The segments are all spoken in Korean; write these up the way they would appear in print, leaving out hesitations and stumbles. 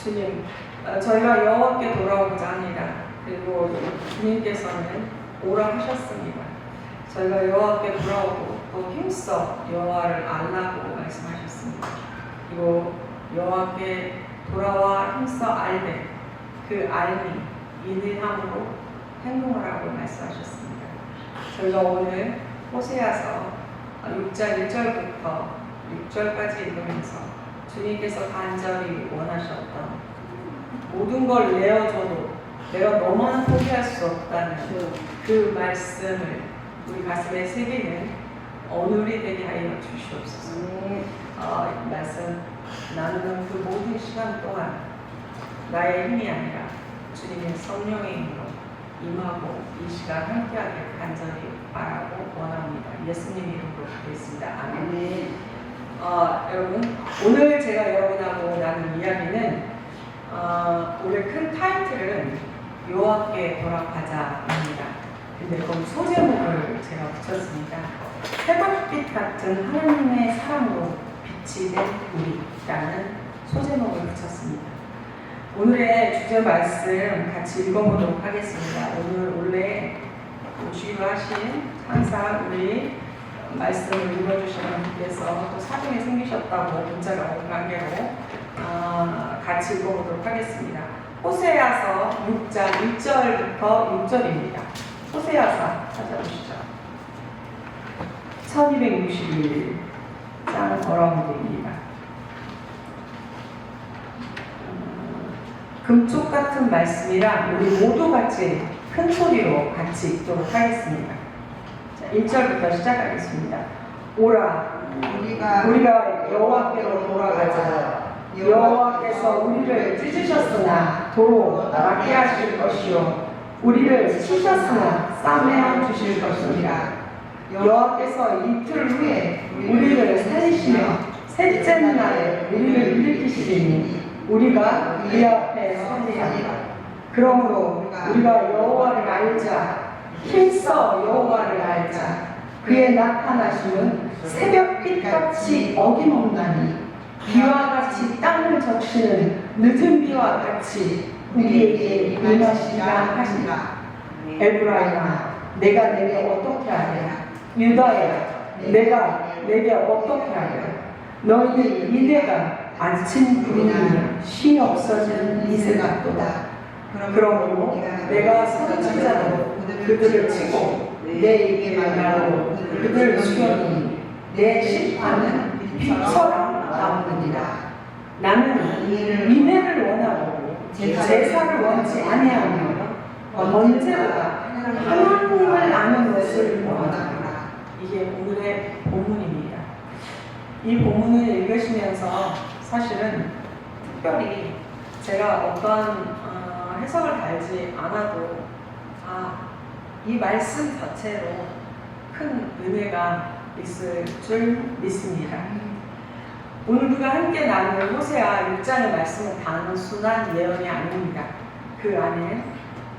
주님, 저희가 여호와께 돌아오고자 합니다. 그리고 주님께서는 오라 하셨습니다. 저희가 여호와께 돌아오고 또 힘써 여호와를 알라고 말씀하셨습니다. 그리고 여호와께 돌아와 힘써 알되 그 알미 인내함으로 행동하라고 말씀하셨습니다. 저희가 오늘 호세아서 6장 1절부터 6절까지 읽으면서 주님께서 간절히 원하셨던 모든 걸 내어줘도 내가 너만 포기할 수 없다는 그 말씀을 우리 가슴에 새기는 오늘이 되게 하여 주시옵소서. 이 말씀 나누는 그 모든 시간 동안 나의 힘이 아니라 주님의 성령의 힘으로 임하고 이 시간 함께하길 간절히 바라고 원합니다. 예수님 이름으로 기도했습니다. 아멘. 여러분, 오늘 제가 여러분하고 나눈 이야기는 오늘 큰 타이틀은 여호와께 돌아가자입니다. 근데 거기 소제목을 제가 붙였습니다. 새벽빛 같은 하나님의 사랑으로 빛이 된 우리라는 소제목을 붙였습니다. 오늘의 주제 말씀 같이 읽어보도록 하겠습니다. 오늘 원래 주기로 하신 항상 우리 말씀을 읽어주시는 분께서 또 사정이 생기셨다고 문자가 온 관계로 같이 읽어보도록 하겠습니다. 호세아서 6장 1절부터 6절입니다. 호세아서 찾아보시죠. 1261장 더러운데입니다. 금쪽 같은 말씀이라 우리 모두 같이 큰 소리로 같이 읽도록 하겠습니다. 자, 1절부터 시작하겠습니다. 오라, 우리가 여호와께로 돌아가자. 여호와께서 우리를 찢으셨으나 도로 낫게 하실 것이요 우리를 치셨으나 싸매어 주실 것이니라. 여호와께서 이틀 후에 우리를 살리시며 셋째 날에 우리를 일으키시리니 우리가 그 앞에 서리하리라. 그러므로 우리가 여호와를 알자. 힘써 여호와를 알자. 그의 나타나심은 새벽빛같이 어김없나니 비와 같이 땅을 적시는 늦은 비와 같이 우리에게 임하시리라 하시라. 에브라임아, 내가 내게 어떻게 하랴? 유다야, 내가 내게 어떻게 하랴? 너희는 이내가 아침 구름이며 쉼이 없어지는 이슬 같도다. 그러므로 내가 선지자로 그들을 치고 내 입에 말로 그들을 죽였으니 내 심판은 빛처럼 나오느니라. 나는 인내를 원하고 제사를 원치 아니하며 언제보다 하나님을 아는 것을 원하노라. 이게 오늘의 본문입니다. 이 본문을 읽으시면서 사실은 특별히 제가 어떤 해석을 달지 않아도 이 말씀 자체로 큰 은혜가 있을 줄 믿습니다. 오늘 우리가 함께 나눌 호세아 6장의 말씀은 단순한 예언이 아닙니다. 그 안에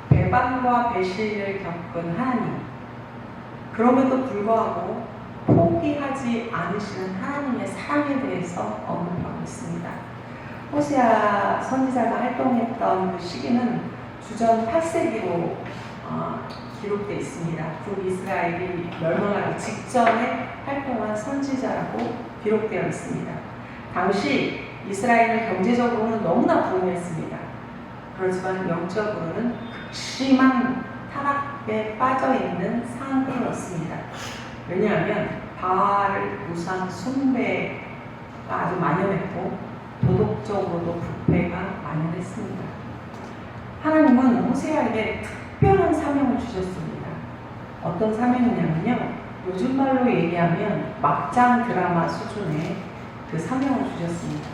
배반과 배신을 겪은 하나님, 그럼에도 불구하고 포기하지 않으시는 하나님의 사랑에 대해서 언급하고 있습니다. 호세아 선지자가 활동했던 그 시기는 주전 8세기로 기록되어 있습니다. 북이스라엘이 멸망하기 직전에 활동한 선지자라고 기록되어 있습니다. 당시 이스라엘은 경제적으로는 너무나 부흥했습니다. 그렇지만 영적으로는 극심한 타락에 빠져있는 상황이었습니다. 왜냐하면 바알 우상 숭배가 아주 만연했고 도덕적으로도 부패가 만연했습니다. 하나님은 호세아에게 특별한 사명을 주셨습니다. 어떤 사명이냐면요, 요즘 말로 얘기하면 막장 드라마 수준의 그 사명을 주셨습니다.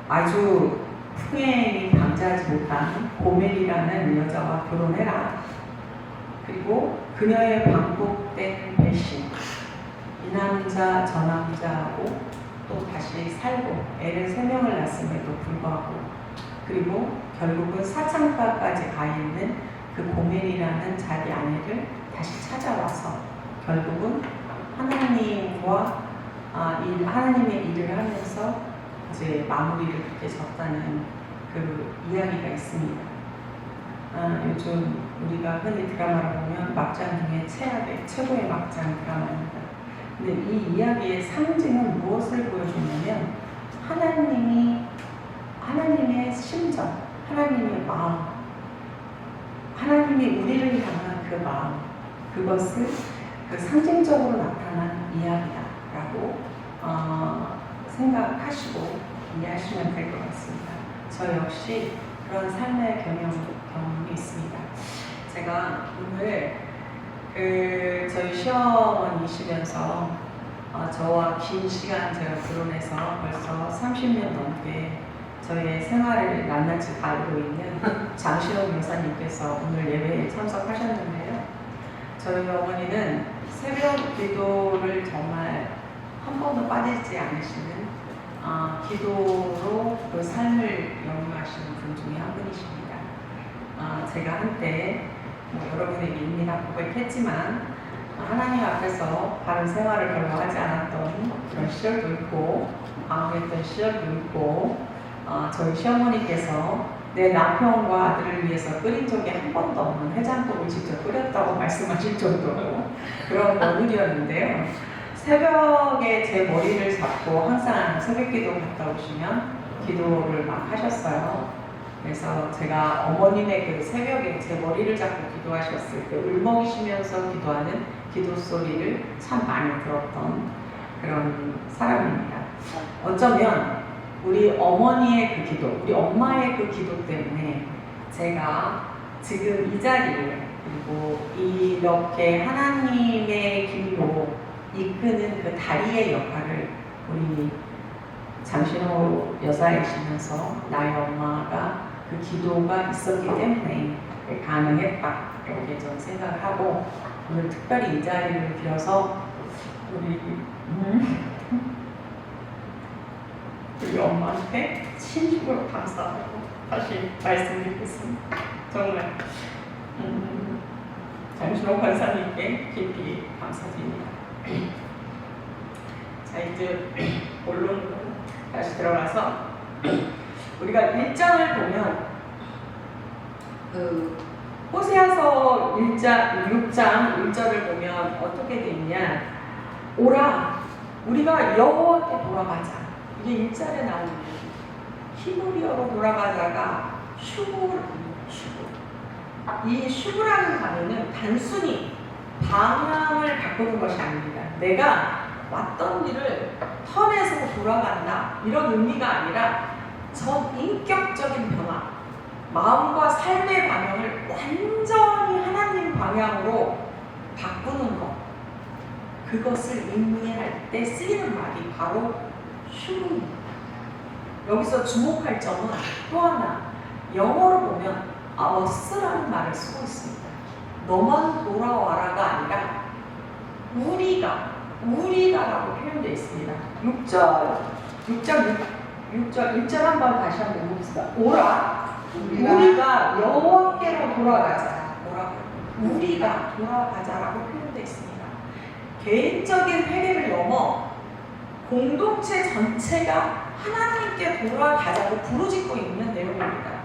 아주 풍행이 감지하지 못한 고멜이라는 여자와 결혼해라. 그리고 그녀의 반복된 배신, 이 남자 저 남자하고 또 다시 살고 애를 3명을 낳았음에도 불구하고, 그리고 결국은 사창가까지 가 있는 그 고멜이라는 자기 아내를 다시 찾아와서 결국은 하나님과 하나님의 일을 하면서 이제 마무리를 그렇게 졌다는 그 이야기가 있습니다. 요즘 우리가 흔히 드라마를 보면 막장 중에 최고의 막장 드라마입니다. 근데 이 이야기의 상징은 무엇을 보여주냐면 하나님의 심정, 하나님의 마음, 하나님이 우리를 향한 그 마음, 그것을 그 상징적으로 나타난 이야기다라고 생각하시고 이해하시면 될 것 같습니다. 저 역시 그런 삶의 경험이 있습니다. 제가 오늘 저희 시어머니시면서 저와 긴 시간 제가 결혼해서 벌써 30년 넘게 저희의 생활을 낱낱이 다 알고 있는 장신호 교사님께서 오늘 예배에 참석하셨는데요. 저희 어머니는 새벽 기도를 정말 한 번도 빠지지 않으시는 기도로 그 삶을 영유하시는 분 중에 한 분이십니다. 제가 한때 여러분에게 이미 다 고백했지만 하나님 앞에서 바른 생활을 별로 하지 않았던 그런 시절도 있고 방황했던 시절도 있고 저희 시어머니께서 내 남편과 아들을 위해서 끓인 적이 한 번도 없는 해장국을 직접 끓였다고 말씀하실 정도로 그런 며느리였는데요. 새벽에 제 머리를 잡고 항상 새벽기도 갔다 오시면 기도를 막 하셨어요. 그래서 제가 어머님의 그 새벽에 제 머리를 잡고 기도하셨을 때 울먹이시면서 기도하는 기도 소리를 참 많이 들었던 그런 사람입니다. 어쩌면 우리 어머니의 그 기도, 우리 엄마의 그 기도 때문에 제가 지금 이 자리에 그리고 이렇게 하나님의 길로 이끄는 그 다리의 역할을 우리 장신호 여사이시면서 나의 엄마가 그 기도가 있었기 때문에 가능했다 이렇게 저는 생각을 하고 오늘 특별히 이 자리를 빌어서 우리 엄마한테 진심으로 감사하고 다시 말씀드리겠습니다. 정말 장신호 권사님께 깊이 감사드립니다. 자, 이제 본론으로 다시 들어가서 우리가 1장을 보면 호세아서 6장 1절을 보면 어떻게 돼 있냐, 오라 우리가 여호와께 돌아가자. 이게 1절에 나오는 히브리어로 돌아가자가 슈브입니다. 이 슈브라는 단어는 단순히 방향을 바꾸는 것이 아닙니다. 내가 왔던 길을 턴해서 돌아간다 이런 의미가 아니라 전 인격적인 변화, 마음과 삶의 방향을 완전히 하나님 방향으로 바꾸는 것, 그것을 의미할 때 쓰이는 말이 바로 슈브입니다. 여기서 주목할 점은 또 하나, 영어로 보면 us라는 말을 쓰고 있습니다. 너만 돌아와라가 아니라 우리가라고 표현되어 있습니다. 1절 한번 다시 한번 보겠습니다. 오라 우리가 여호와께로 돌아가자. 우리가 돌아가자라고 표현되어 있습니다. 개인적인 회개를 넘어 공동체 전체가 하나님께 돌아가자고 부르짖고 있는 내용입니다.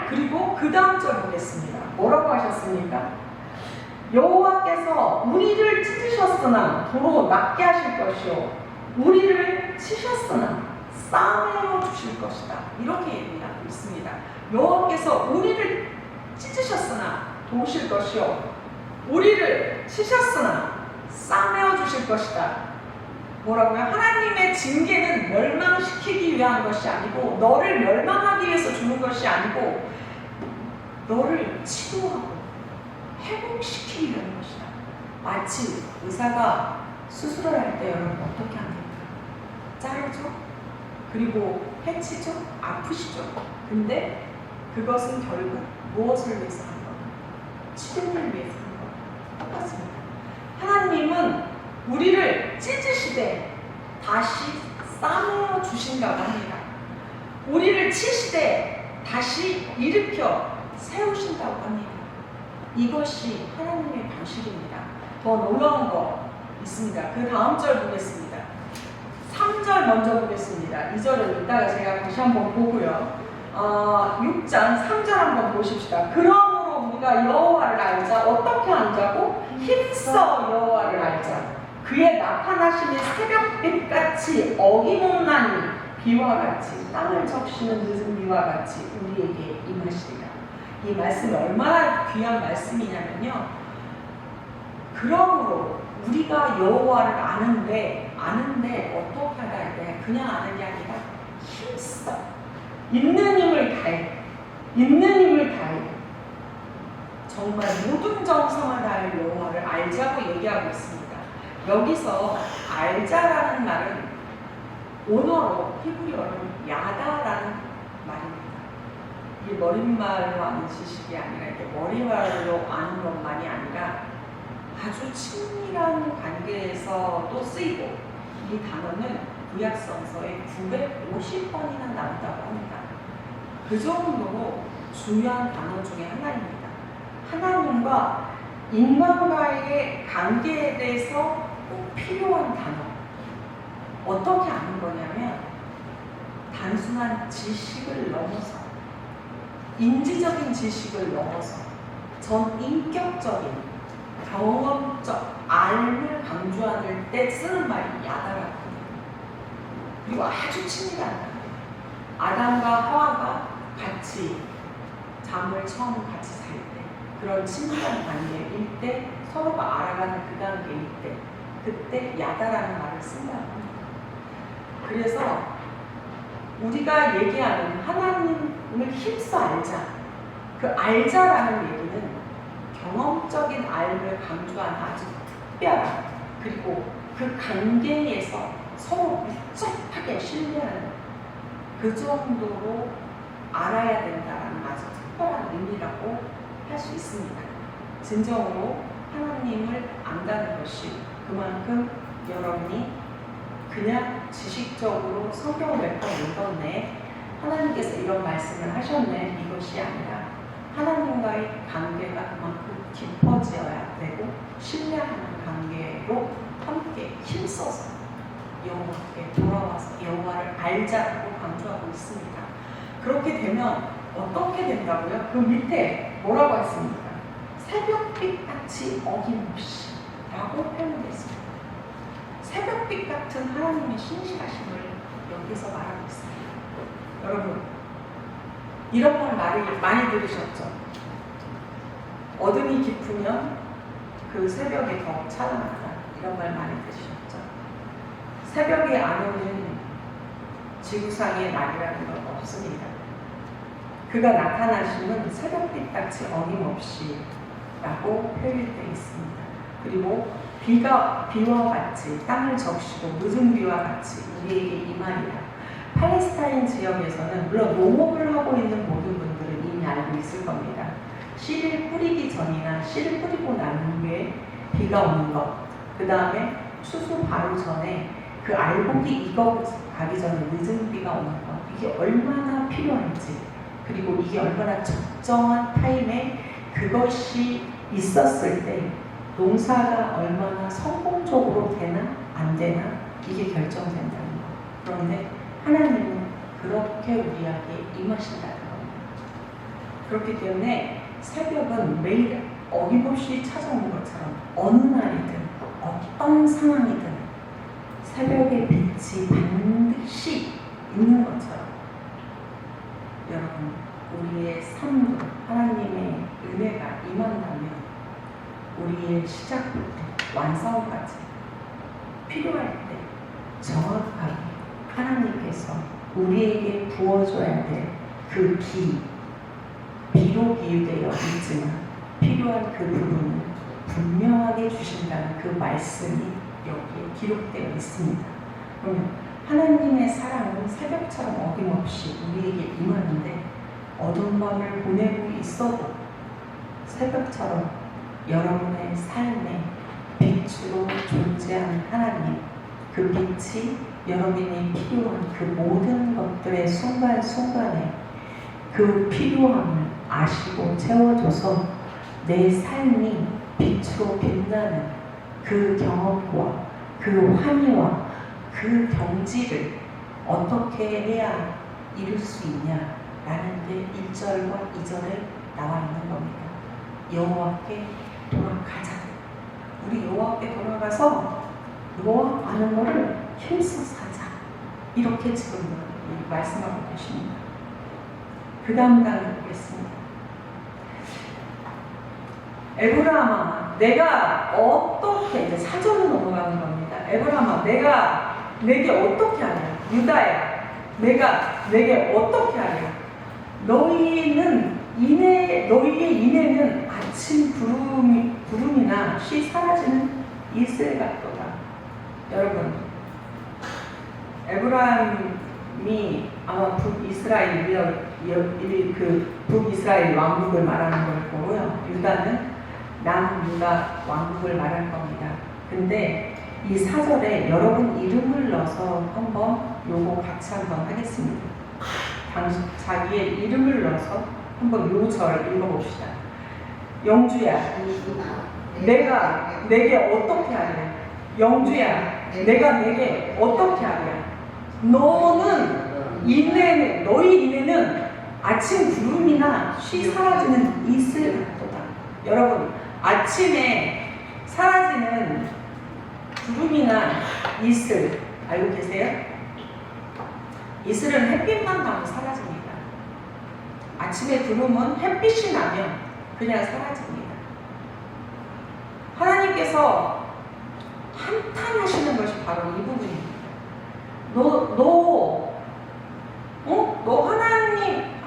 그리고 그 다음 절 보겠습니다. 뭐라고 하셨습니까? 여호와께서 우리를 찢으셨으나 도로 낫게 하실 것이요 우리를 치셨으나 싸매어 주실 것이다. 이렇게 얘기하고 있습니다. 여호와께서 우리를 찢으셨으나 도우실 것이요 우리를 치셨으나 싸매어 주실 것이다. 뭐라고요? 하나님의 징계는 멸망시키기 위한 것이 아니고, 너를 멸망하기 위해서 주는 것이 아니고, 너를 치료하고 회복시키기 위한 것이다. 마치 의사가 수술을 할 때 여러분 어떻게 합니까? 자르죠? 그리고 해치죠? 아프시죠? 근데 그것은 결국 무엇을 위해서 하는 거예요? 치료를 위해서 하는 거예요. 똑같습니다. 하나님은 우리를 찢으시되 다시 싸매어 주신다고 합니다. 우리를 치시되 다시 일으켜 세우신다고 합니다. 이것이 하나님의 방식입니다. 더 놀라운 거 있습니다. 그 다음 절 보겠습니다. 3절 먼저 보겠습니다. 2절은 이따가 제가 다시 한번 보고요. 6장 3절 한번 보십시다. 그러므로 우리가 여호와를 알자. 어떻게 알자고? 힘써 여호와를 알자. 그의 나타나심이 새벽빛같이 어김없나니 비와 같이 땅을 적시는 늦은 비와 같이 우리에게 임하시리라. 이 말씀이 얼마나 귀한 말씀이냐면요. 그러므로 우리가 여호와를 아는데 어떻게 하다 할 때 그냥 아는 게 아니라 힘써 있는 힘을 다해 정말 모든 정성을 다해 여호와를 알자고 얘기하고 있습니다. 여기서 알자라는 말은 원어로 히브리어로는 야다라는 말입니다. 이 머릿말로 아는 지식이 아니라 이렇게 머리말로 아는 것만이 아니라 아주 친밀한 관계에서도 쓰이고 이 단어는 구약성서에 950번이나 나온다고 합니다. 그 정도로 중요한 단어 중에 하나입니다. 하나님과 인간과의 관계에 대해서 꼭 필요한 단어. 어떻게 아는 거냐면 단순한 지식을 넘어서 인지적인 지식을 넘어서 전 인격적인 경험적 알을 강조할 때 쓰는 말이 야다라거든요. 그리고 아주 친밀한 아담과 하와가 같이 잠을 처음 같이 살 때 그런 친밀한 관계일 때 서로가 알아가는 그 단계일 때 그때 야다라는 말을 쓴다고 합니다. 그래서 우리가 얘기하는 하나님을 힘써 알자 그 알자라는 얘기는 경험적인 알을 강조하는 아주 특별한 그리고 그 관계에서 서로 밀접하게 신뢰하는 그 정도로 알아야 된다는 아주 특별한 의미라고 할 수 있습니다. 진정으로 하나님을 안다는 것이 그만큼 여러분이 그냥 지식적으로 성경을 몇 번 읽었네 하나님께서 이런 말씀을 하셨네 이것이 아니라 하나님과의 관계가 그만큼 깊어져야 되고 신뢰하는 관계로 함께 힘써서 여호와께 돌아와서 여호와를 알자고 강조하고 있습니다. 그렇게 되면 어떻게 된다고요? 그 밑에 뭐라고 했습니까? 새벽빛같이 어김없이 라고 표현되어 있습니다. 새벽빛 같은 하나님의 신실하심을 여기서 말하고 있습니다. 여러분 이런 말 많이 들으셨죠? 어둠이 깊으면 그 새벽이 더 찬란하다. 이런 말 많이 들으셨죠? 새벽에 안 오는 지구상의 날이라는 건 없습니다. 그가 나타나시면 새벽빛같이 어김없이 라고 표현되어 있습니다. 그리고 비와 같이 땅을 적시고 늦은 비와 같이 우리에게 임하리라. 팔레스타인 지역에서는 물론 농업을 하고 있는 모든 분들은 이미 알고 있을 겁니다. 씨를 뿌리기 전이나 씨를 뿌리고 난 후에 비가 오는 것, 그 다음에 추수 바로 전에 그 알곡이 익어가기 전에 늦은 비가 오는 것, 이게 얼마나 필요한지 그리고 이게 얼마나 적정한 타임에 그것이 있었을 때 농사가 얼마나 성공적으로 되나 안 되나 이게 결정된다는 거. 그런데 하나님은 그렇게 우리에게 임하신다는 겁니다. 그렇기 때문에 새벽은 매일 어김없이 찾아오는 것처럼 어느 날이든 어떤 상황이든 새벽의 빛이 반드시 있는 것처럼 여러분 우리의 삶도 하나님의 은혜가 임한다면 우리의 시작부터 완성까지 필요할 때 정확하게 하나님께서 우리에게 부어줘야 될 그 비로 기울되어 있지만 필요한 그 부분을 분명하게 주신다는 그 말씀이 여기에 기록되어 있습니다. 그러면 하나님의 사랑은 새벽처럼 어김없이 우리에게 임하는데 어두운 밤을 보내고 있어도 새벽처럼 여러분의 삶에 빛으로 존재하는 하나님, 그 빛이 여러분이 필요한 그 모든 것들의 순간순간에 그 필요함을 아시고 채워줘서 내 삶이 빛으로 빛나는 그 경험과 그 환희와 그 그 경지를 어떻게 해야 이룰 수 있냐라는 게 1절과 2절에 나와 있는 겁니다. 여호와께 돌아가자. 우리 여호와께 돌아가서 여호와 아는 것을 힘써 사자. 이렇게 지금 말씀하고 계십니다. 그 다음 단을 보겠습니다. 에브라함아, 내가 어떻게, 이제 4절로 넘어가는 겁니다. 에브라함아, 내가 내게 어떻게 하냐? 유다야, 내가 내게 어떻게 하냐? 너희의 인애는 아침 구름이나 쉬 사라지는 이슬 같도다. 여러분, 에브라함이 아마 북이스라엘 왕국을 말하는 걸 거고요. 유다는 남유다 왕국을 말할 겁니다. 근데 이 4절에 여러분 이름을 넣어서 한번 요거 같이 한번 하겠습니다. 자기의 이름을 넣어서 한번 요 절 읽어봅시다. 영주야, 내가 내게 어떻게 하냐? 영주야, 내가 내게 어떻게 하냐? 너희 인애는 아침 구름이나 쉬 사라지는 이슬 같도다. 여러분, 아침에 사라지는 구름이나 이슬 알고 계세요? 이슬은 햇빛만 나면 사라집니다. 아침에 구름은 햇빛이 나면 그냥 사라집니다. 하나님께서 한탄하시는 것이 바로 이 부분입니다.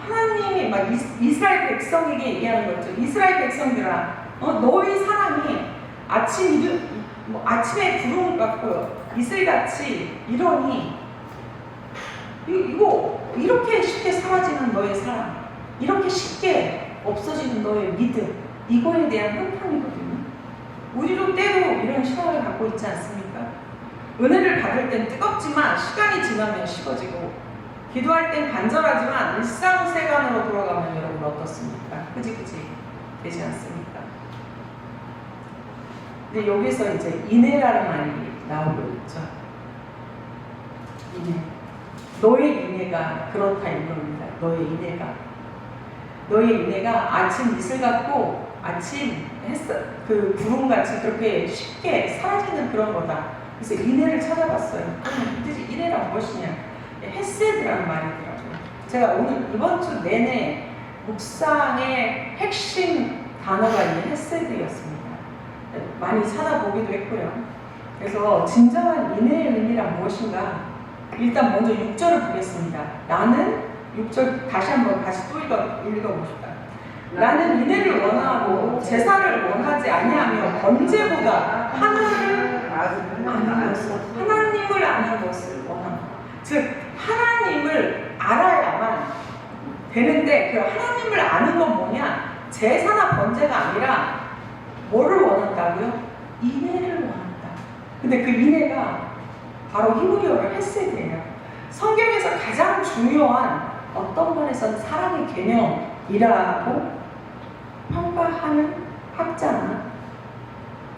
하나님이 막 이스라엘 백성에게 얘기하는 거죠. 이스라엘 백성들아, 너희 사랑이 아침에 구름 같고 이슬같이 이러니 이거 이렇게 쉽게 사라지는 너의 사랑, 이렇게 쉽게 없어지는 너의 믿음, 이거에 대한 한탄이거든요. 우리도 때로 이런 시간을 갖고 있지 않습니까? 은혜를 받을 땐 뜨겁지만 시간이 지나면 식어지고, 기도할 땐 간절하지만 일상생활로 돌아가면 여러분 어떻습니까? 그지 되지 않습니까? 근데 여기서 이제 인애라는 말이 나오고 있죠. 인애. 너의 인애가 그렇다 이겁니다. 너의 인애가 아침 이슬 같고 아침 구름같이 그렇게 쉽게 사라지는 그런 거다. 그래서 인애를 찾아봤어요. 그러면 도대체 인애가 무엇이냐? 헤세드라는 말이더라고요. 제가 오늘 이번 주 내내 묵상의 핵심 단어가 이 헤세드였습니다. 많이 찾아보기도 했고요. 그래서 진정한 인애의 의미란 무엇인가? 일단 먼저 6절을 보겠습니다. 나는 6절 다시 또 읽어봅시다. 나는 인애를 원하고 제사를 원하지 아니하며 번제보다 하나님을 아는 것을 원한다. 즉 하나님을 알아야만 되는데, 그 하나님을 아는 건 뭐냐? 제사나 번제가 아니라 뭐를 원한다고요? 인애를 원한다. 근데 그 인애가 바로 히브리어로 헤세드예요. 성경에서 가장 중요한 어떤 면에서는 사랑의 개념이라고 평가하는 학자나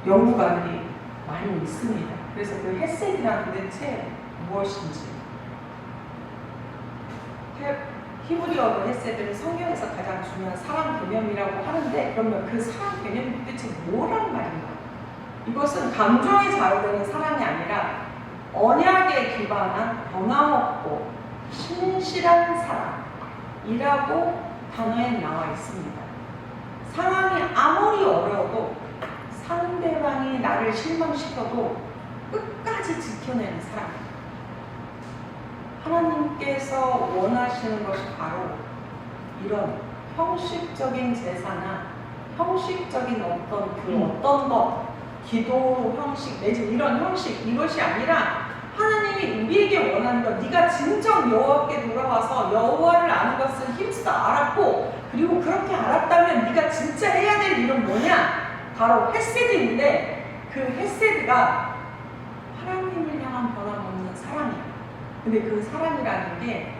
연구가들이 많이 있습니다. 그래서 그 헤세드란 도대체 무엇인지, 히브리어로 헤세드는 성경에서 가장 중요한 사랑 개념이라고 하는데, 그러면 그 사랑 개념이 도대체 뭐란 말인가? 이것은 감정에 좌우되는 사랑이 아니라 언약에 기반한 변함없고 신실한 사랑이라고 단어에 나와 있습니다. 상황이 아무리 어려워도, 상대방이 나를 실망시켜도 끝까지 지켜내는 사랑. 하나님께서 원하시는 것이 바로 이런 형식적인 제사나 형식적인 어떤 것, 기도 형식 내지 이런 형식, 이것이 아니라 하나님이 우리에게 원하는 것, 네가 진정 여호와께 돌아와서 여호와를 아는 것을 힘써 알았고, 그리고 그렇게 알았다면 네가 진짜 해야 될 일은 뭐냐? 바로 헤세드인데, 그 헤세드가 하나님을 향한 변함없는 사랑이야. 근데 그 사랑이라는 게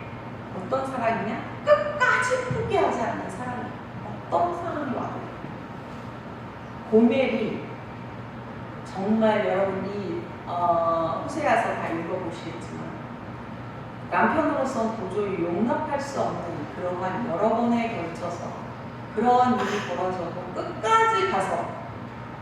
어떤 사랑이냐? 끝까지 포기하지 않는 사랑이야. 어떤 상황이 와도. 고멜이 정말 여러분 이 호세아서 다 읽어보시겠지만 남편으로서는 도저히 용납할 수 없는 그러한 여러 번에 걸쳐서 그러한 일이 벌어져도 끝까지 가서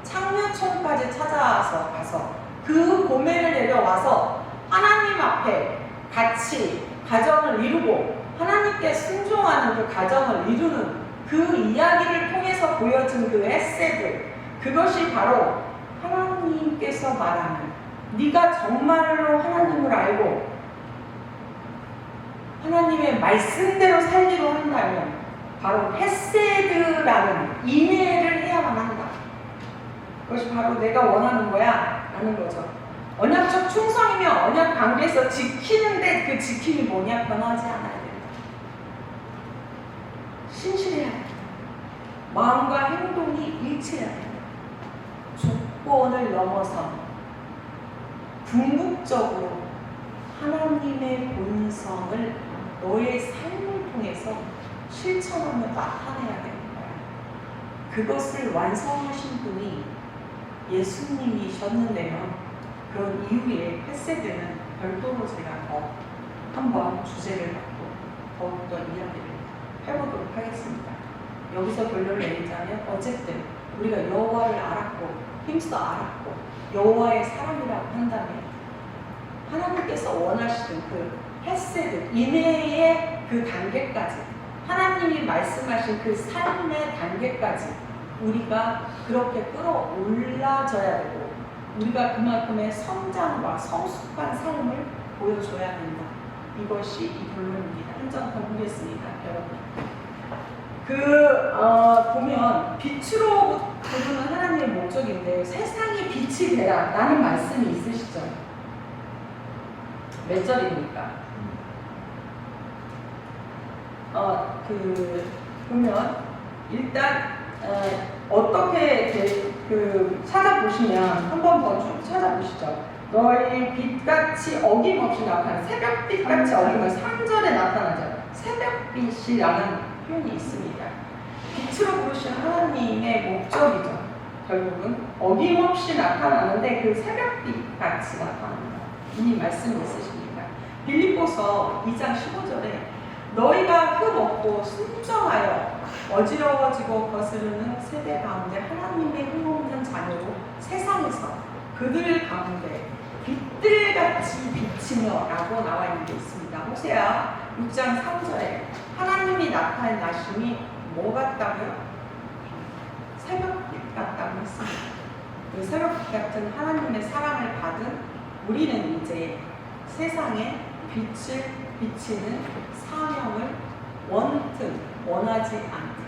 창녀촌까지 찾아와서 가서 그 고뇌를 내려와서 하나님 앞에 같이 가정을 이루고 하나님께 순종하는 그 가정을 이루는 그 이야기를 통해서 보여준 그 에세드, 그것이 바로 하나님께서 말하는 네가 정말로 하나님을 알고 하나님의 말씀대로 살기로 한다면 바로 헤세드라는 인내를 해야만 한다. 그것이 바로 내가 원하는 거야 라는 거죠. 언약적 충성이면 언약 관계에서 지키는데 그 지킴이 뭐냐? 변하지 않아야 된다. 신실해야 된다. 마음과 행동이 일치해야 된다. 조건을 넘어서 궁극적으로 하나님의 본성을 너의 삶을 통해서 실천하며 나타내야 되는 거야. 그것을 완성하신 분이 예수님이셨는데요. 그런 이후에 헤세드는 별도로 제가 더 한번 주제를 갖고 더욱더 이야기를 해보도록 하겠습니다. 여기서 결론을 내리자면 어쨌든 우리가 여호와를 알았고 힘써 알았고 여호와의 사람이라고 한다면 하나님께서 원하시는 그 헤세드, 인내의 그 단계까지 하나님이 말씀하신 그 삶의 단계까지 우리가 그렇게 끌어올라져야 되고 우리가 그만큼의 성장과 성숙한 삶을 보여줘야 된다. 이것이 이 결론입니다. 한 점 더 보겠습니다. 여러분. 보면 빛으로 부르는 하나님의 목적인데 세상이 빛이 되라 라는 말씀이 있으시죠? 몇 절입니까? 보면 일단 어떻게 찾아보시면 한 번 더 쭉 찾아보시죠. 너희 빛같이 어김없이 나타나는 새벽빛같이 어김없이 3절에 나타나죠. 새벽빛이라는 표현이 있습니다. 빛으로 부르신 하나님의 목적이죠. 결국은 어김없이 나타나는데 그 새벽빛같이 나타납니다. 이미 말씀이 있으십니까? 빌립보서 2장 15절에 너희가 흠없고 순정하여 어지러워지고 거스르는 세대 가운데 하나님의 흠없는 자녀로 세상에서 그들 가운데 빛들같이 비치며 라고 나와 있는 게 있습니다. 호세아 6장 3절에 하나님이 나타나심이 뭐 같다고요? 새벽빛 같다고 했습니다. 그 새벽빛 같은 하나님의 사랑을 받은 우리는 이제 세상에 빛을 비치는 사명을 원하지 않든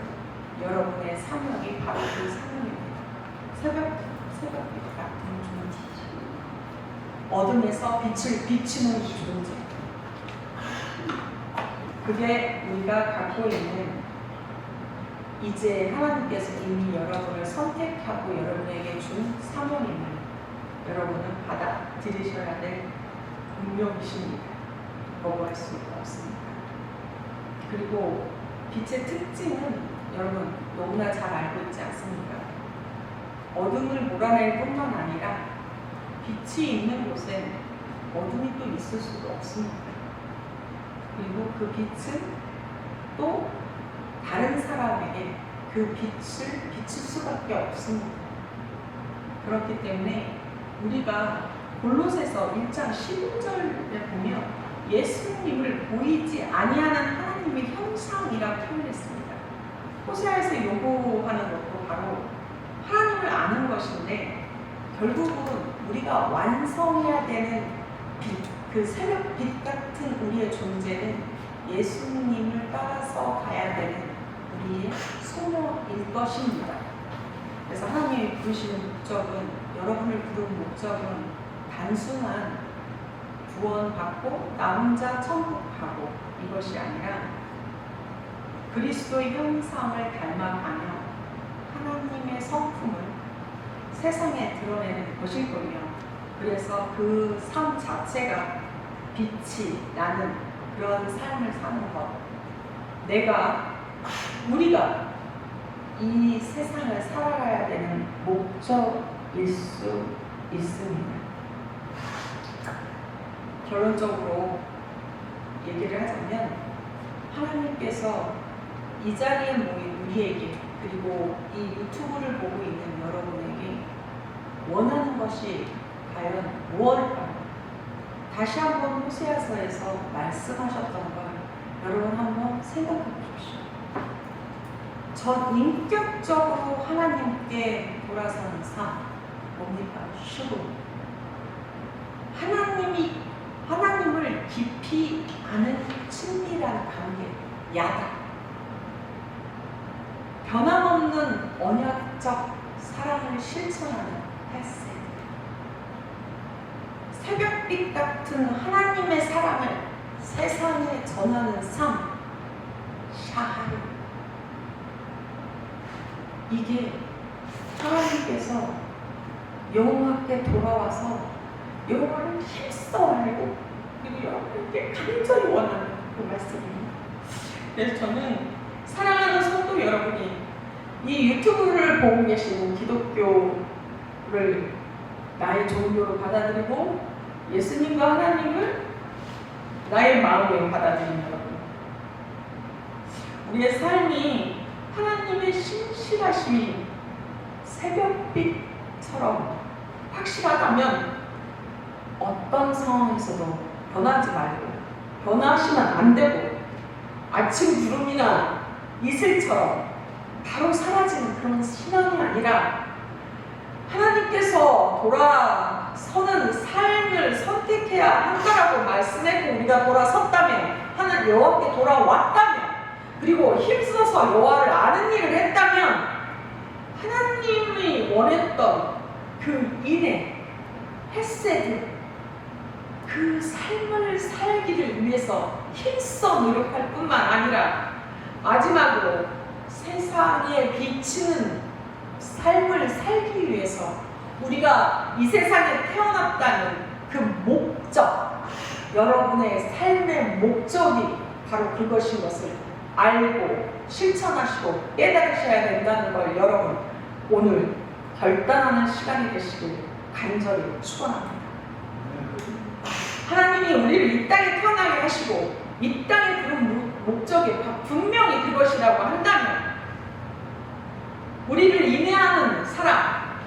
여러분의 사명이 바로 그 사명입니다. 새벽빛 같은 존재. 어둠에서 빛을 비치는 존재. 그게 우리가 갖고 있는 이제 하나님께서 이미 여러분을 선택하고 여러분에게 준 사명임을 여러분은 받아들이셔야 될 운명이십니다. 거부할 수가 없습니다. 그리고 빛의 특징은 여러분 너무나 잘 알고 있지 않습니까? 어둠을 몰아낼 뿐만 아니라 빛이 있는 곳에 어둠이 또 있을 수도 없습니다. 그리고 그 빛은 또 다른 사람에게 그 빛을 비칠 수밖에 없습니다. 그렇기 때문에 우리가 골로새서 1장 11절에 보면 예수님을 보이지 아니하는 하나님의 형상이라고 표현했습니다. 호세아에서 요구하는 것도 바로 하나님을 아는 것인데 결국은 우리가 완성해야 되는 빛, 그 새벽빛 같은 우리의 존재는 예수님을 따라서 가야 되는 우리의 소명일 것입니다. 그래서 하나님이 부르시는 목적은 여러분을 부른 목적은 단순한 구원받고 나 혼자 천국 가고 이것이 아니라 그리스도의 형상을 닮아가며 하나님의 성품을 세상에 드러내는 것일 거며 그래서 그 삶 자체가 빛이 나는 그런 삶을 사는 것 우리가 이 세상을 살아가야 되는 목적일 수 있습니다. 결론적으로 얘기를 하자면 하나님께서 이 자리에 모인 우리에게 그리고 이 유튜브를 보고 있는 여러분에게 원하는 것이 과연 무엇일까요? 다시 한번 호세아서에서 말씀하셨던 걸 여러분 한번 생각해 보십시오. 전 인격적으로 하나님께 돌아서는 삶 뭡니까? 슈루. 하나님을 깊이 아는 친밀한 관계, 야다. 변함없는 언약적 사랑을 실천하는 헤세드. 새벽빛 같은 하나님의 사랑을 세상에 전하는 삶, 샤하르. 이게 하나님께서 여호와께 돌아와서 여호와를 힘써 알고 그리고 여러분께 간절히 원하는 그 말씀입니다. 그래서 저는 사랑하는 성도 여러분이 이 유튜브를 보고 계시는 기독교를 나의 종교로 받아들이고 예수님과 하나님을 나의 마음에 받아들이는 여러분, 우리의 삶이 하나님의 신실하심이 새벽빛처럼 확실하다면 어떤 상황에서도 변하지 말고 변화하시면 안 되고 아침 구름이나 이슬처럼 바로 사라지는 그런 신앙이 아니라 하나님께서 돌아서는 삶을 선택해야 한다라고 말씀했고 우리가 돌아섰다면 하나님 여호와께 돌아왔다면 그리고 힘써서 여호와를 아는 일을 했다면 하나님이 원했던 그 인애, 헤세드, 그 삶을 살기를 위해서 힘써 노력할 뿐만 아니라 마지막으로 세상에 비치는 삶을 살기 위해서 우리가 이 세상에 태어났다는 그 목적, 여러분의 삶의 목적이 바로 그것인 것을 알고 실천하시고 깨달으셔야 된다는 걸 여러분 오늘 결단하는 시간이 되시길 간절히 축원합니다. 하나님이 우리를 이 땅에 태어나게 하시고 이 땅에 부른 목적이 분명히 그것이라고 한다면 우리를 인내하는 사람,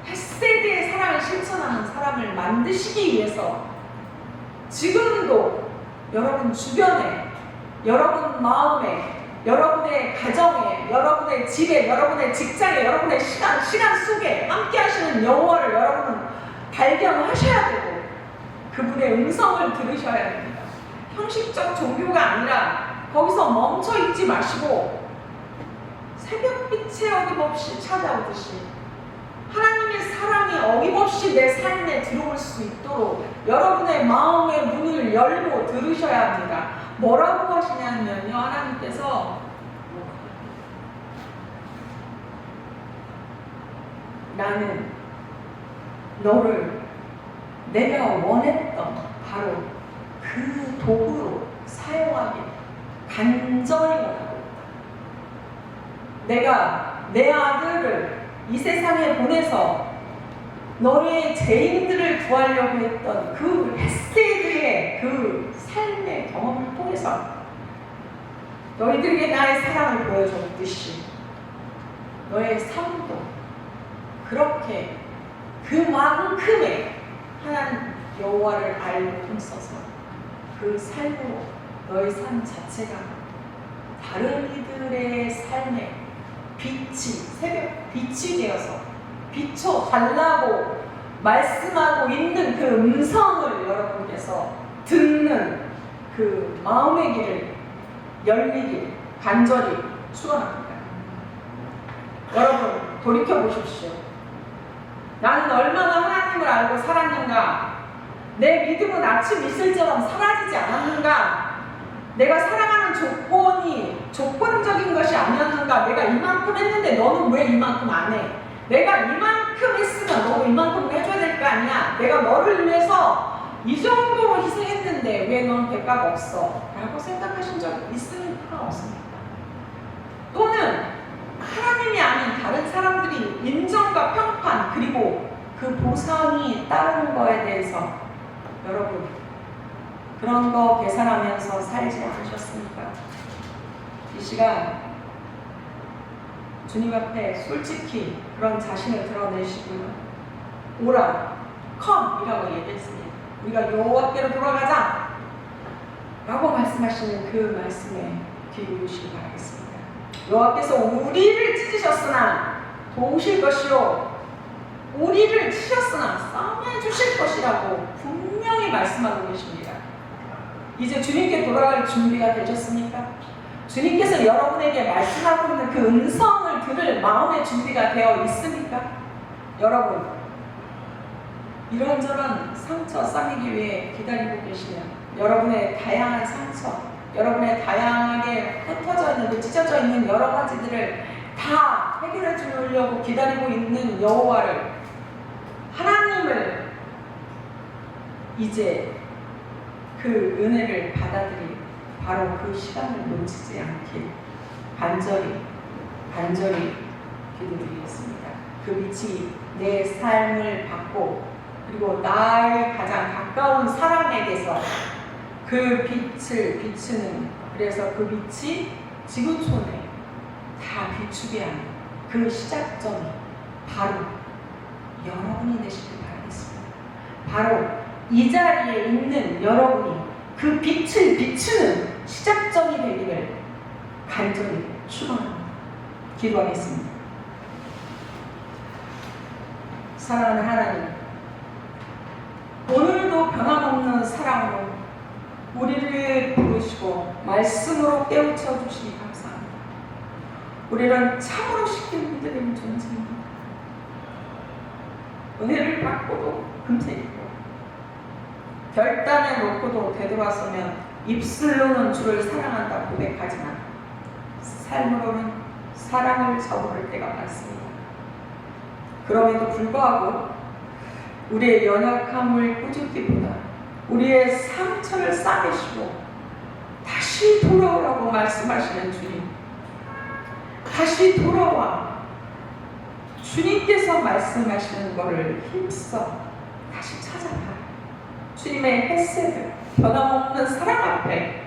헤세드의 사랑을 실천하는 사람을 만드시기 위해서 지금도 여러분 주변에, 여러분 마음에, 여러분의 가정에, 여러분의 집에, 여러분의 직장에, 여러분의 시간 속에 함께 하시는 여호와를 여러분은 발견하셔야 되고 그분의 음성을 들으셔야 됩니다. 형식적 종교가 아니라 거기서 멈춰 있지 마시고 새벽빛에 어김없이 찾아오듯이 하나님의 사랑이 어김없이 내 삶에 들어올 수 있도록 여러분의 마음의 문을 열고 들으셔야 합니다. 뭐라고 하시냐면요, 하나님께서 나는 너를 내가 원했던 바로 그 도구로 사용하기 간절히 원하고 내가 내 아들을 이 세상에 보내서 너의 죄인들을 구하려고 했던 그 헤세드의 그 삶의 경험을 통해서 너희들에게 나의 사랑을 보여줬듯이 너의 삶도 그렇게 그만큼의 하나님 여호와를 알고 힘써서 그 삶으로 너의 삶 자체가 다른 이들의 삶에 빛이, 새벽 빛이 되어서 비춰달라고 말씀하고 있는 그 음성을 여러분께서 듣는 그 마음의 길을 열리길 간절히 축원합니다. 여러분 돌이켜보십시오. 나는 얼마나 하나님을 알고 살았는가? 내 믿음은 아침 이슬처럼 사라지지 않았는가? 내가 사랑하는 조건이 조건적인 것이 아니었는가? 내가 이만큼 했는데 너는 왜 이만큼 안 해? 내가 이만큼 했으면 너도 이만큼 해줘야 될 거 아니야? 내가 너를 위해서 이 정도로 희생했는데 왜 넌 대가가 없어? 라고 생각하신 적 있습니까? 없습니까? 또는 하나님이 아닌 다른 사람들이 인정과 평판 그리고 그 보상이 따르는 거에 대해서 여러분 그런 거 계산하면서 살지 않으셨습니까? 이 시간 주님 앞에 솔직히 그런 자신을 드러내시고요. 오라, 컴이라고 얘기했습니다. 우리가 여호와께로 돌아가자 라고 말씀하시는 그 말씀에 귀 기울이시기 바라겠습니다. 여호와께서 우리를 찢으셨으나 도우실 것이요 우리를 치셨으나 싸매 주실 것이라고 분명히 말씀하고 계십니다. 이제 주님께 돌아갈 준비가 되셨습니까? 주님께서 여러분에게 말씀하고 있는 그 음성을 들을 마음의 준비가 되어 있습니까? 여러분, 이런저런 상처 쌓이기 위해 기다리고 계시면 여러분의 다양한 상처, 여러분의 다양하게 흩어져 있는, 그 찢어져 있는 여러 가지들을 다 해결해 주려고 기다리고 있는 여호와를, 하나님을 이제 그 은혜를 받아들이 바로 그 시간을 놓치지 않길 간절히 기도드리겠습니다. 그 빛이 내 삶을 받고 그리고 나의 가장 가까운 사람에게서 그 빛을 비추는, 그래서 그 빛이 지구촌에 다 비추게 하는 그 시작점이 바로 여러분이 되시길 바라겠습니다. 바로 이 자리에 있는 여러분이 그 빛을 비추는 시작점이 되기를 간절히 축원합니다. 기도하겠습니다. 사랑하는 하나님, 오늘도 변함없는 사랑으로 우리를 부르시고 말씀으로 깨우쳐 주시기 감사합니다. 우리는 참으로 쉽게 흔들리는 존재입니다. 은혜를 받고도 금세 잊고 결단을 놓고도 되돌아서면 입술로는 주를 사랑한다 고백하지만 삶으로는 사랑을 저버릴 때가 많습니다. 그럼에도 불구하고 우리의 연약함을 꾸짖기보다 우리의 상처를 싸매시고 다시 돌아오라고 말씀하시는 주님, 다시 돌아와 주님께서 말씀하시는 것을 힘써 다시 찾아가 주님의 헤세드, 변함없는 사랑 앞에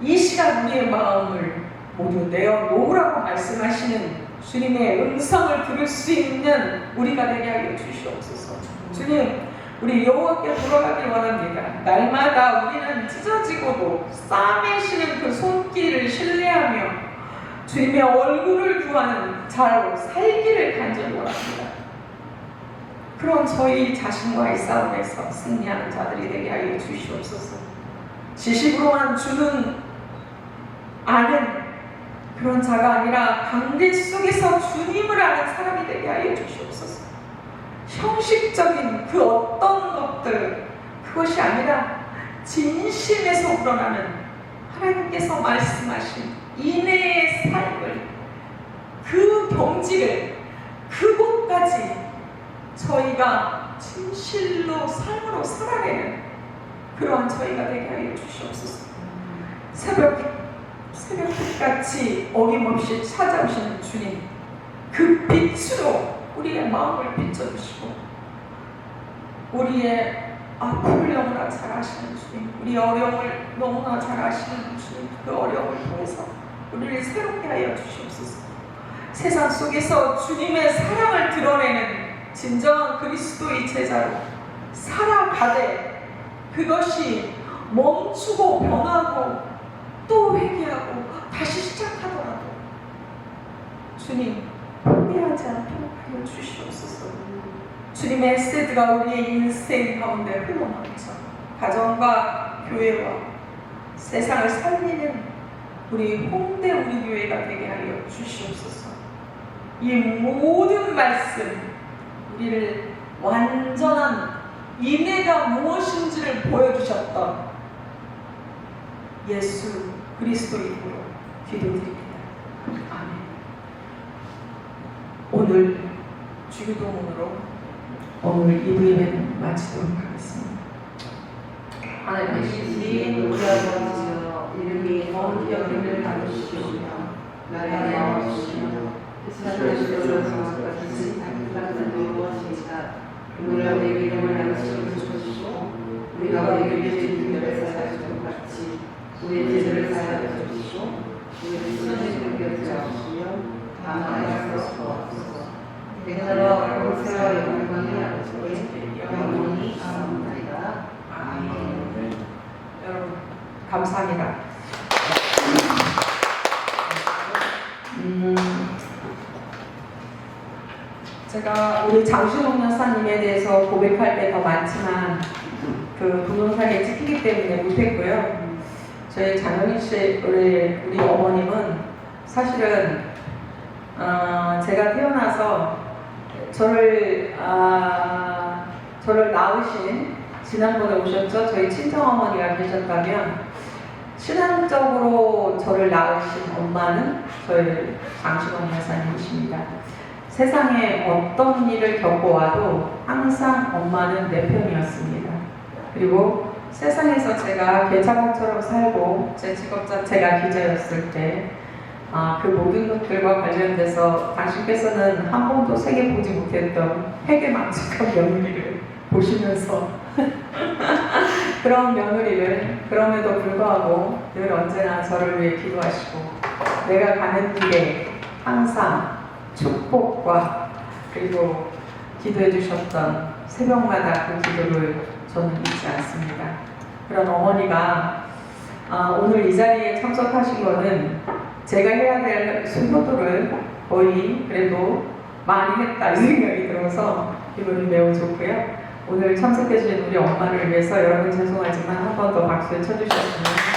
이 시간 우리의 마음을 모두 내어놓으라고 말씀하시는 주님의 음성을 들을 수 있는 우리가 되게 하여 주시옵소서. 주님, 우리 여호와께 돌아가길 원합니다. 날마다 우리는 찢어지고도 싸매시는 그 손길을 신뢰하며 주님의 얼굴을 구하는 자로 살기를 간절히 원합니다. 그런 저희 자신과의 싸움에서 승리하는 자들이 되게 하여 주시옵소서. 지식으로만 주는 아는 그런 자가 아니라 관계 속에서 주님을 아는 사람이 되게 하여 주시옵소서. 형식적인 그 어떤 것들, 그것이 아니라 진심에서 우러나는 하나님께서 말씀하신 인내의 삶을, 그 경지를, 그곳까지 저희가 진실로 삶으로 살아내는 그러한 저희가 되게 하여 주시옵소서. 새벽같이 어김없이 찾아오시는 주님, 그 빛으로 우리의 마음을 비춰주시고 우리의 아픔을 너무나 잘 아시는 주님, 우리의 어려움을 너무나 잘 아시는 주님, 그 어려움을 통해서 우리를 새롭게 하여 주시옵소서. 세상 속에서 주님의 사랑을 드러내는 진정한 그리스도의 제자로 살아가되 그것이 멈추고 변하고 또 회개하고 다시 시작하더라도 주님 포기하지 않도록 하여 주시옵소서. 주님의 세드가 우리의 인생 가운데 흘러넘쳐 가정과 교회와 세상을 살리는 우리 홍대 우리 교회가 되게 하여 주시옵소서. 이 모든 말씀 우리를 완전한 인애가 무엇인지를 보여주셨던 예수 그리스도 이름으로 기도드립니다. 아멘. 오늘 주기도문으로 오늘 2부 예배는 마치도록 하겠습니다. 하나님 우리 아버지여 이름이 거룩히 여김을 받으시오며 나라의 나와주시며 세상에서 같이 땅땅한 무엇인가 오늘 우리 이름을 양식으로 주시고 우리가 우리에게 주신 것을 사하여 준 같이 우리의 죄를 사하여 주시고 우리의 시험에 들게 하시며 다만 하소서 없소서. 내가 공세와 영광이 아버지께 영원히 아멘이다. 아멘. 여러분 감사합니다. 제가 우리 장신홍 여사님에 대해서 고백할 때 더 많지만 그 동영상에 찍히기 때문에 못했고요. 저희 장현희 씨, 우리 어머님은 사실은 제가 태어나서 저를 낳으신, 지난번에 오셨죠? 저희 친정어머니가 계셨다면 신앙적으로 저를 낳으신 엄마는 저희 장신홍 여사님이십니다. 세상에 어떤 일을 겪어와도 항상 엄마는 내 편이었습니다. 그리고 세상에서 제가 개차반처럼 살고 제 직업 자체가 기자였을 때 그 모든 것들과 관련돼서 당신께서는 한 번도 세계 보지 못했던 회계망측한 며느리를 보시면서 그런 며느리를 그럼에도 불구하고 늘 언제나 저를 위해 기도하시고 내가 가는 길에 항상 축복과 그리고 기도해 주셨던 새벽마다 그 기도를 저는 잊지 않습니다. 그런 어머니가 오늘 이 자리에 참석하신 거는 제가 해야 될 수고도를 거의 그래도 많이 했다 이 생각이 들어서 기분이 매우 좋고요. 오늘 참석해 주신 우리 엄마를 위해서 여러분 죄송하지만 한 번 더 박수 쳐주셨으면